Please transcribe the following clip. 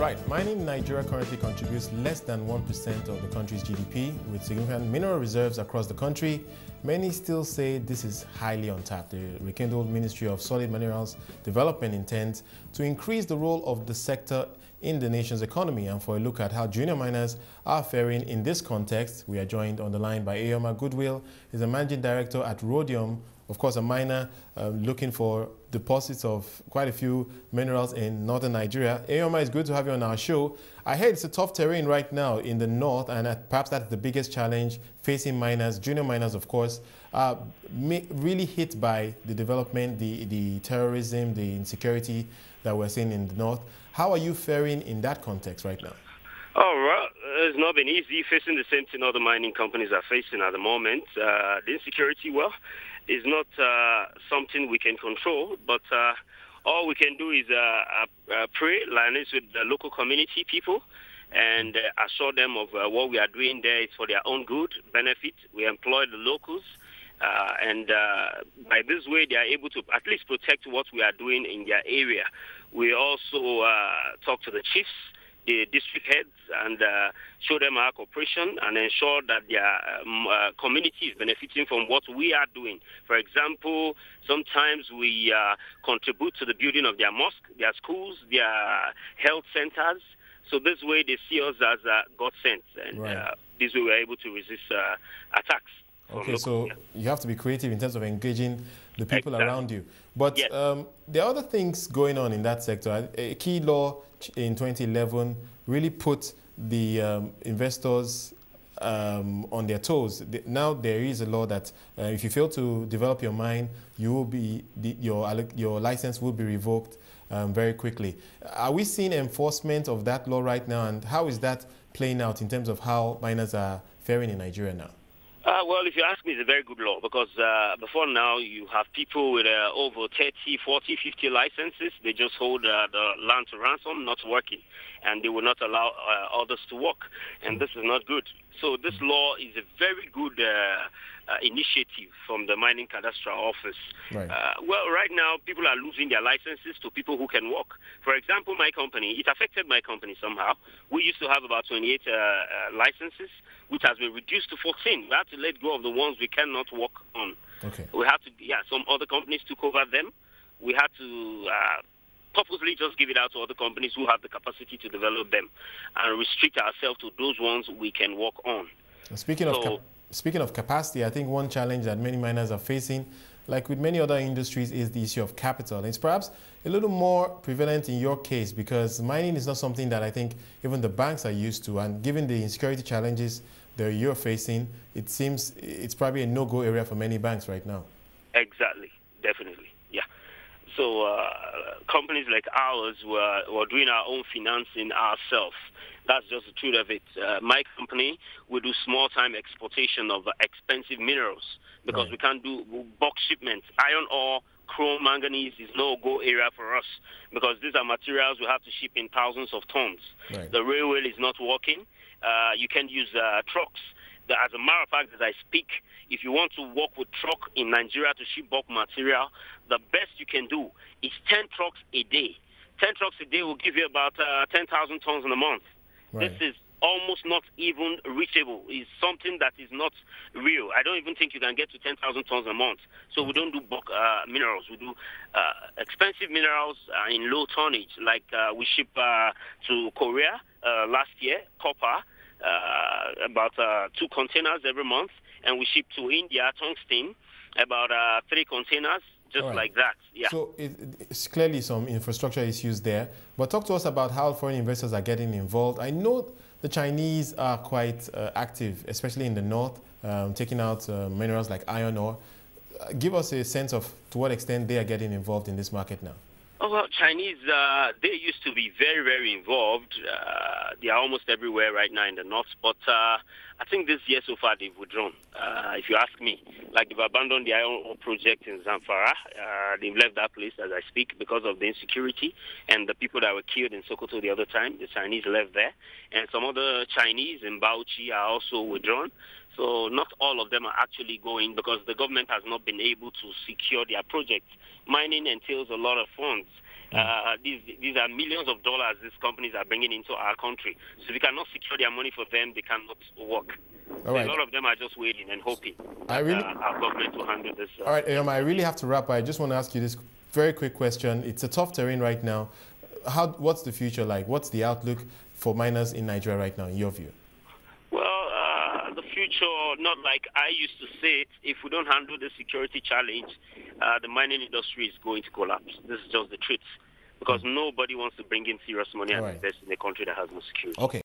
Right. Mining in Nigeria currently contributes less than 1% of the country's GDP, with significant mineral reserves across the country. Many still say this is highly untapped. The rekindled Ministry of Solid Minerals Development intends to increase the role of the sector in the nation's economy. And for a look at how junior miners are faring in this context, we are joined on the line by Ayoma Goodwill. He's a managing director at Rhodium, of course a miner looking for deposits of quite a few minerals in northern Nigeria. Ayoma, it's good to have you on our show. I heard it's a tough terrain right now in the north, and perhaps that's the biggest challenge facing miners, junior miners of course, really hit by the development, the terrorism, the insecurity that we're seeing in the north. How are you faring in that context right now? Oh, well, it's not been easy facing the same thing other mining companies are facing at the moment. The insecurity, well, is not something we can control, but all we can do is pray, liaise with the local community people, and assure them of what we are doing there is for their own good, benefit. We employ the locals, and by this way, they are able to at least protect what we are doing in their area. We also talk to the chiefs, the district heads, and show them our cooperation and ensure that their community is benefiting from what we are doing. For example, sometimes we contribute to the building of their mosque, their schools, their health centers. So this way they see us as God sent, and right. This way we're able to resist attacks. Okay, so you have to be creative in terms of engaging the people around you. But yes. There are other things going on in that sector. A key law in 2011 really put the investors on their toes. Now there is a law that if you fail to develop your mine, you will be your license will be revoked very quickly. Are we seeing enforcement of that law right now, and how is that playing out in terms of how miners are faring in Nigeria now? Well, if you ask me, it's a very good law because before now you have people with over 30, 40, 50 licenses. They just hold the land to ransom, not working, and they will not allow others to work. And this is not good. So this law is a very good initiative from the Mining Cadastral Office. Right. Well, right now people are losing their licenses to people who can work. For example, my company, it affected my company somehow. We used to have about 28 licenses, which has been reduced to 14. We had to let go of the ones we cannot work on. Okay. We had to, some other companies took over them. We had to purposely just give it out to other companies who have the capacity to develop them and restrict ourselves to those ones we can work on. Speaking of capacity, I think one challenge that many miners are facing, like with many other industries, is the issue of capital. It's perhaps a little more prevalent in your case because mining is not something that I think even the banks are used to. And given the insecurity challenges that you're facing, it seems it's probably a no-go area for many banks right now. Exactly. Definitely. Yeah. So companies like ours were doing our own financing ourselves. That's just the truth of it. My company, we do small-time exportation of expensive minerals because right. we can't do bulk shipments. Iron ore, chrome, manganese is no-go area for us because these are materials we have to ship in thousands of tons. Right. The railway is not working. You can use trucks. As a matter of fact, as I speak, if you want to work with truck in Nigeria to ship bulk material, the best you can do is 10 trucks a day. 10 trucks a day will give you about 10,000 tons in a month. Right. This is almost not even reachable. It's something that is not real. I don't even think you can get to 10,000 tons a month. So we don't do bulk minerals. We do expensive minerals in low tonnage, like we ship to Korea last year, copper, about 2 containers every month, and we ship to India, tungsten, about 3 containers, just right. like that. Yeah. So it's clearly some infrastructure issues there, but talk to us about how foreign investors are getting involved. I know the Chinese are quite active, especially in the north, taking out minerals like iron ore. Give us a sense of to what extent they are getting involved in this market now. Oh, well, Chinese, they used to be very, very involved. They are almost everywhere right now in the north, but I think this year so far they've withdrawn. If you ask me, like they've abandoned their own project in Zamfara. They've left that place as I speak because of the insecurity and the people that were killed in Sokoto the other time. The Chinese left there, and some other Chinese in Bauchi are also withdrawn. So not all of them are actually going because the government has not been able to secure their project. Mining entails a lot of funds, These are millions of dollars these companies are bringing into our country. So if we cannot secure their money for them, they cannot work. So a lot of them are just waiting and hoping that our government will handle this. All right, I really have to wrap. I just want to ask you this very quick question. It's a tough terrain right now. What's the future like? What's the outlook for miners in Nigeria right now, in your view? Well, the future, not like I used to say it, if we don't handle the security challenge, the mining industry is going to collapse. This is just the truth. Because nobody wants to bring in serious money and invest in a country that has no security. Okay.